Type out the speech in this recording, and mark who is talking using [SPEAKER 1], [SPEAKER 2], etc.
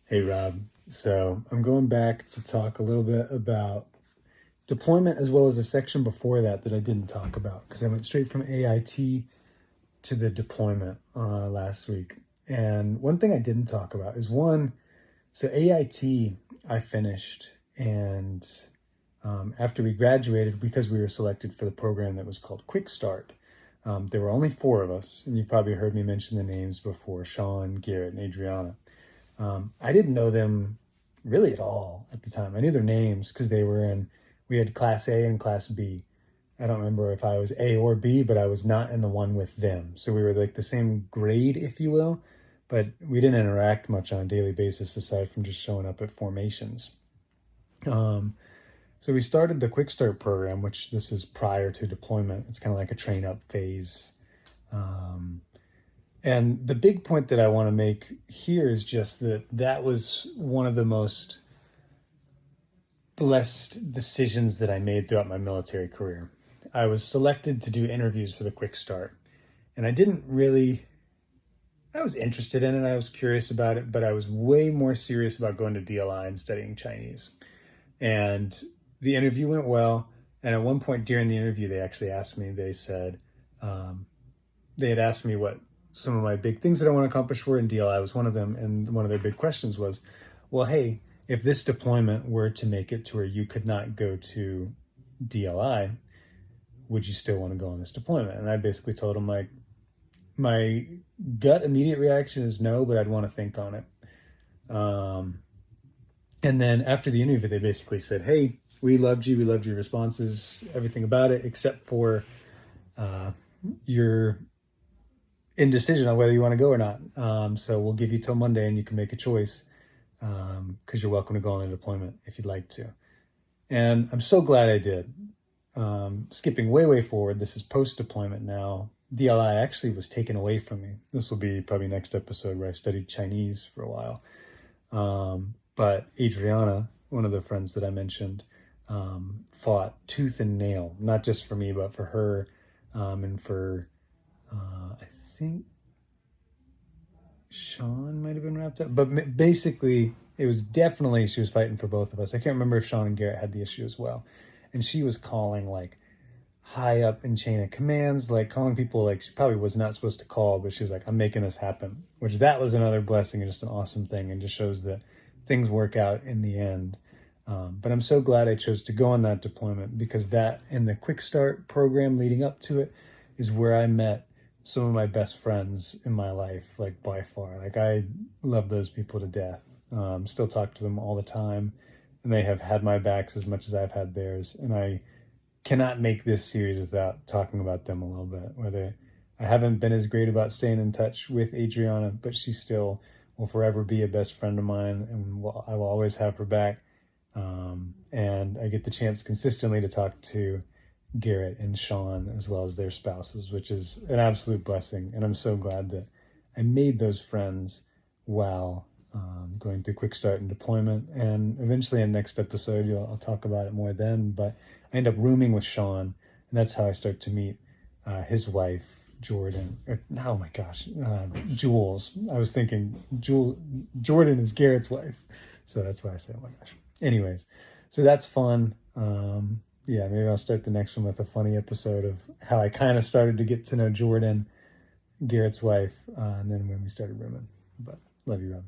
[SPEAKER 1] Hey, Rob. So I'm going back to talk a little bit about deployment as well as a section before that I didn't talk about because I went straight from AIT to the deployment last week. And one thing I didn't talk about is so AIT I finished, and after we graduated, because we were selected for the program that was called Quick Start, there were only four of us, and you've probably heard me mention the names before: Sean, Garrett, and Adriana. I didn't know them really at all at the time. I knew their names because we had class A and class B. I don't remember if I was A or B, but I was not in the one with them. So we were like the same grade, if you will, but we didn't interact much on a daily basis aside from just showing up at formations. So we started the Quick Start program, which this is prior to deployment. It's kind of like a train up phase. And the big point that I want to make here is just that was one of the most blessed decisions that I made throughout my military career. I was selected to do interviews for the Quick Start, and I was interested in it, I was curious about it, but I was way more serious about going to DLI and studying Chinese. And the interview went well, and at one point during the interview, they actually asked me, they had asked me what some of my big things that I want to accomplish were, in DLI was one of them. And one of their big questions was, well, hey, if this deployment were to make it to where you could not go to DLI, would you still want to go on this deployment? And I basically told them, like, my gut immediate reaction is no, but I'd want to think on it. And then after the interview, they basically said, hey, we loved your responses, everything about it, except for your indecision on whether you want to go or not. So we'll give you till Monday and you can make a choice, because you're welcome to go on a deployment if you'd like to. And I'm so glad I did. Skipping way forward, this is post-deployment now. DLI actually was taken away from me. This will be probably next episode where I studied Chinese for a while. But Adriana, one of the friends that I mentioned, fought tooth and nail, not just for me, but for her, and for, I think Sean might have been wrapped up. But basically, she was fighting for both of us. I can't remember if Sean and Garrett had the issue as well. And she was calling, like, high up in chain of commands, like calling people like she probably was not supposed to call, but she was like, I'm making this happen, which that was another blessing and just an awesome thing, and just shows that things work out in the end. But I'm so glad I chose to go on that deployment, because that and the Quick Start program leading up to it is where I met some of my best friends in my life, like by far. Like, I love those people to death. Still talk to them all the time, and they have had my backs as much as I've had theirs. And I cannot make this series without talking about them a little bit. Whether I haven't been as great about staying in touch with Adriana, but she still will forever be a best friend of mine, and I will always have her back. And I get the chance consistently to talk to Garrett and Sean as well as their spouses, which is an absolute blessing. And I'm so glad that I made those friends while going through Quick Start and deployment. And eventually in the next episode, I'll talk about it more then, but I end up rooming with Sean, and that's how I start to meet his wife, Jordan. Oh my gosh, Jules. I was thinking Jordan is Garrett's wife, so that's why I said, oh my gosh. Anyways, so that's fun. Yeah, maybe I'll start the next one with a funny episode of how I kind of started to get to know Jordan, Garrett's wife, and then when we started rooming. But love you, Rob.